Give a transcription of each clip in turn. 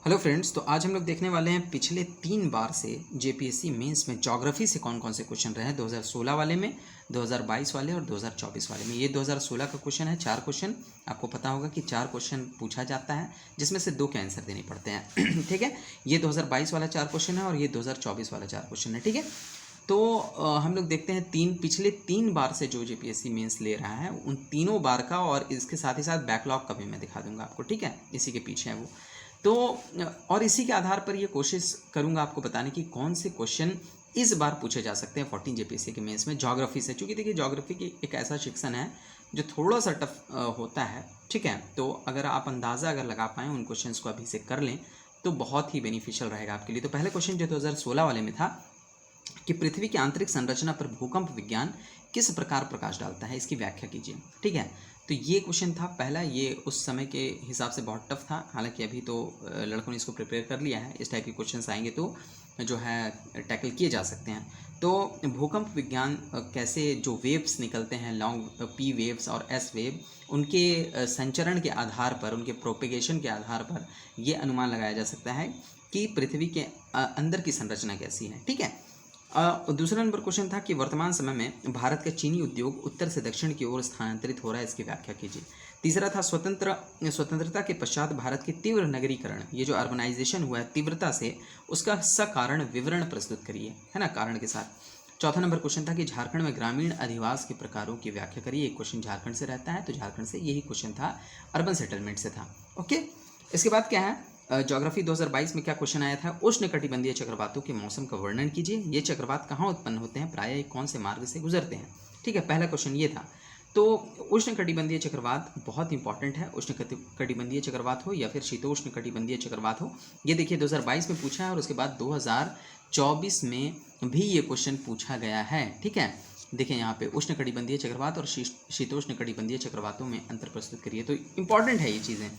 Hello friends, तो आज हम लोग देखने वाले हैं पिछले 3 बार से जेपीएससी मेंस में ज्योग्राफी से कौन कौन से क्वेश्चन रहे हैं 2016 वाले में, 2022 वाले और 2024 वाले में। ये 2016 का क्वेश्चन है। 4 क्वेश्चन आपको पता होगा कि 4 क्वेश्चन पूछा जाता है जिसमें से 2 के आंसर देने पड़ते हैं। ठीक है, ये 2022 वाला 4 क्वेश्चन है और ये 2024 वाला 4 क्वेश्चन है। ठीक है, तो हम लोग देखते हैं पिछले 3 बार से जो जेपीएससी मेंस ले रहा है उन तीनों बार का, और इसके साथ ही साथ बैकलॉग का भी मैं दिखा दूंगा आपको। ठीक है, इसी के पीछे है वो। तो और इसी के आधार पर ये कोशिश करूंगा आपको बताने की कौन से क्वेश्चन इस बार पूछे जा सकते हैं 14 जेपीएससी के मेंस में ज्योग्राफी से। चूँकि देखिए ज्योग्राफी की एक ऐसा सेक्शन है जो थोड़ा सा टफ होता है। ठीक है, तो अगर आप अंदाज़ा अगर लगा पाएँ उन क्वेश्चंस को अभी से कर लें तो बहुत ही बेनिफिशियल रहेगा आपके लिए। तो पहला क्वेश्चन जो 2016 वाले में था कि पृथ्वी की आंतरिक संरचना पर भूकंप विज्ञान किस प्रकार प्रकाश डालता है, इसकी व्याख्या कीजिए। ठीक है, तो ये क्वेश्चन था पहला। ये उस समय के हिसाब से बहुत टफ था, हालांकि अभी तो लड़कों ने इसको प्रिपेयर कर लिया है। इस टाइप के क्वेश्चंस आएंगे तो जो है टैकल किए जा सकते हैं। तो भूकंप विज्ञान कैसे जो वेव्स निकलते हैं, लॉन्ग पी वेव्स और एस वेव, उनके संचरण के आधार पर, उनके प्रोपेगेशन के आधार पर ये अनुमान लगाया जा सकता है कि पृथ्वी के अंदर की संरचना कैसी है। ठीक है, दूसरा नंबर क्वेश्चन था कि वर्तमान समय में भारत का चीनी उद्योग उत्तर से दक्षिण की ओर स्थानांतरित हो रहा है, इसकी व्याख्या कीजिए। तीसरा था स्वतंत्रता के पश्चात भारत के तीव्र नगरीकरण, ये जो अर्बनाइजेशन हुआ है तीव्रता से, उसका सकारण विवरण प्रस्तुत करिए, है ना, कारण के साथ। चौथा नंबर क्वेश्चन था कि झारखंड में ग्रामीण अधिवास के प्रकारों की व्याख्या करिए। एक क्वेश्चन झारखंड से रहता है, तो झारखंड से यही क्वेश्चन था, अर्बन सेटलमेंट से था। ओके, इसके बाद क्या है, ज्योग्राफी 2022 में क्या क्वेश्चन आया था, उष्णकटिबंधीय चक्रवातों के मौसम का वर्णन कीजिए। ये चक्रवात कहाँ उत्पन्न होते हैं, प्रायः कौन से मार्ग से गुजरते हैं। ठीक है, पहला क्वेश्चन ये था। तो उष्णकटिबंधीय चक्रवात बहुत इंपॉर्टेंट है। उष्णकटिबंधीय चक्रवात हो या फिर शीतोष्णकटिबंधीय चक्रवात हो, ये देखिए 2022 में पूछा है और उसके बाद 2024 में भी ये क्वेश्चन पूछा गया है। ठीक है, देखिए यहाँ पे उष्णकटिबंधीय चक्रवात और शीतोष्णकटिबंधीय चक्रवातों में अंतर प्रस्तुत करिए। तो इंपॉर्टेंट है ये चीज़ें।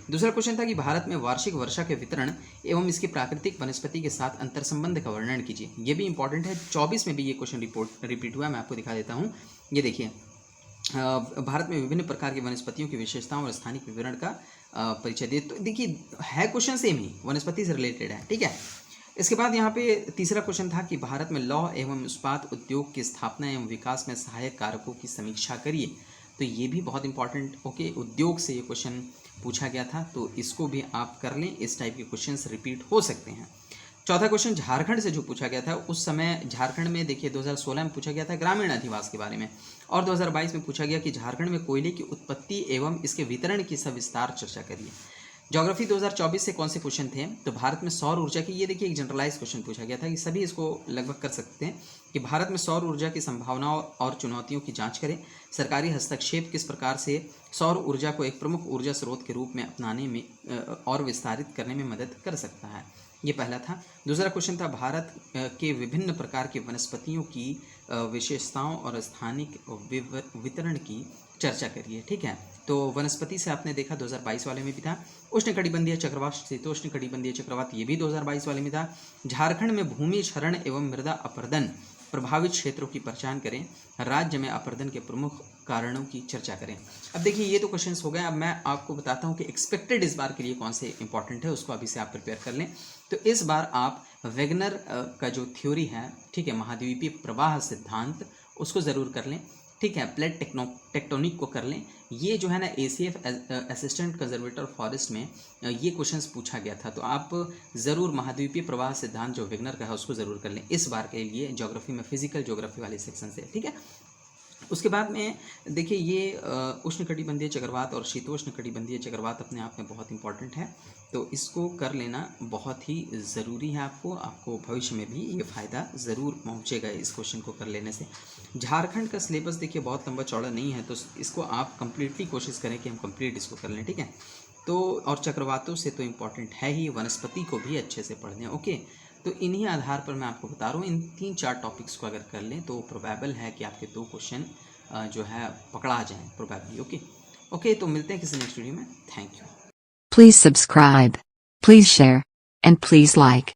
दूसरा क्वेश्चन था कि भारत में वार्षिक वर्षा के वितरण एवं इसकी प्राकृतिक वनस्पति के साथ अंतर संबंध का वर्णन कीजिए। ये भी इंपॉर्टेंट है, 24 में भी ये क्वेश्चन रिपीट हुआ है। मैं आपको दिखा देता हूँ, ये देखिए, भारत में विभिन्न प्रकार की वनस्पतियों की विशेषताओं और स्थानिक विवरण का परिचय दिए। तो देखिए है क्वेश्चन सेम ही, वनस्पति से रिलेटेड है। ठीक है, इसके बाद यहाँ पे तीसरा क्वेश्चन था कि भारत में लौह एवं इस्पात उद्योग की स्थापना एवं विकास में सहायक कारकों की समीक्षा करिए। तो ये भी बहुत इंपॉर्टेंट, ओके, उद्योग से ये क्वेश्चन पूछा गया था, तो इसको भी आप कर लें। इस टाइप के क्वेश्चंस रिपीट हो सकते हैं। चौथा क्वेश्चन झारखंड से जो पूछा गया था, उस समय झारखंड में देखिए 2016 में पूछा गया था ग्रामीण अधिवास के बारे में, और 2022 में पूछा गया कि झारखंड में कोयले की उत्पत्ति एवं इसके वितरण की सविस्तार चर्चा करिए। ज्योग्राफी 2024 से कौन से क्वेश्चन थे, तो भारत में सौर ऊर्जा की, ये देखिए एक जनरलाइज क्वेश्चन पूछा गया था कि सभी इसको लगभग कर सकते हैं कि भारत में सौर ऊर्जा की संभावनाओं और चुनौतियों की जांच करें। सरकारी हस्तक्षेप किस प्रकार से सौर ऊर्जा को एक प्रमुख ऊर्जा स्रोत के रूप में अपनाने में और विस्तारित करने में मदद कर सकता है, ये पहला था। दूसरा क्वेश्चन था भारत के विभिन्न प्रकार की वनस्पतियों की विशेषताओं और स्थानिक वितरण की चर्चा करिए। ठीक है, तो वनस्पति से आपने देखा 2022 वाले में भी था। उष्णकटिबंधीय चक्रवात, शीतोष्णकटिबंधीय चक्रवात, ये भी 2022 वाले में था। झारखंड में भूमि क्षरण एवं मृदा अपरदन प्रभावित क्षेत्रों की पहचान करें, राज्य में अपरदन के प्रमुख कारणों की चर्चा करें। अब देखिए ये तो क्वेश्चंस हो गए। अब मैं आपको बताता हूँ कि एक्सपेक्टेड इस बार के लिए कौन से इंपॉर्टेंट है, उसको अभी से आप प्रिपेयर कर लें। तो इस बार आप वेगनर का जो थ्योरी है, ठीक है, महाद्वीपीय प्रवाह सिद्धांत, उसको ज़रूर कर लें। ठीक है, प्लेट टेक्टोनिक को कर लें। ये जो है ना ACF असिस्टेंट कंजर्वेटर फॉरेस्ट में ये क्वेश्चंस पूछा गया था, तो आप ज़रूर महाद्वीपीय प्रवाह सिद्धांत जो वेगनर का है उसको ज़रूर कर लें इस बार के लिए ज्योग्राफी में, फिजिकल ज्योग्राफी वाले सेक्शन से। ठीक है, उसके बाद में देखिए ये उष्णकटिबंधीय चक्रवात और शीतोष्णकटिबंधीय चक्रवात अपने आप में बहुत इंपॉर्टेंट है, तो इसको कर लेना बहुत ही ज़रूरी है। आपको भविष्य में भी ये फ़ायदा ज़रूर पहुंचेगा इस क्वेश्चन को कर लेने से। झारखंड का सिलेबस देखिए बहुत लंबा चौड़ा नहीं है, तो इसको आप कंप्लीटली कोशिश करें कि हम कंप्लीट इसको कर लें। ठीक है, तो और चक्रवातों से तो इम्पॉर्टेंट है ही, वनस्पति को भी अच्छे से पढ़ लें। ओके, तो इन्हीं आधार पर मैं आपको बता रहा हूँ, इन 3-4 टॉपिक्स को अगर कर लें तो प्रोबेबल है कि आपके 2 क्वेश्चन जो है पकड़ा जाएँ प्रोबेबली। ओके, तो मिलते हैं किसी नेक्स्ट वीडियो में। Thank you. Please subscribe. Please share. And please like.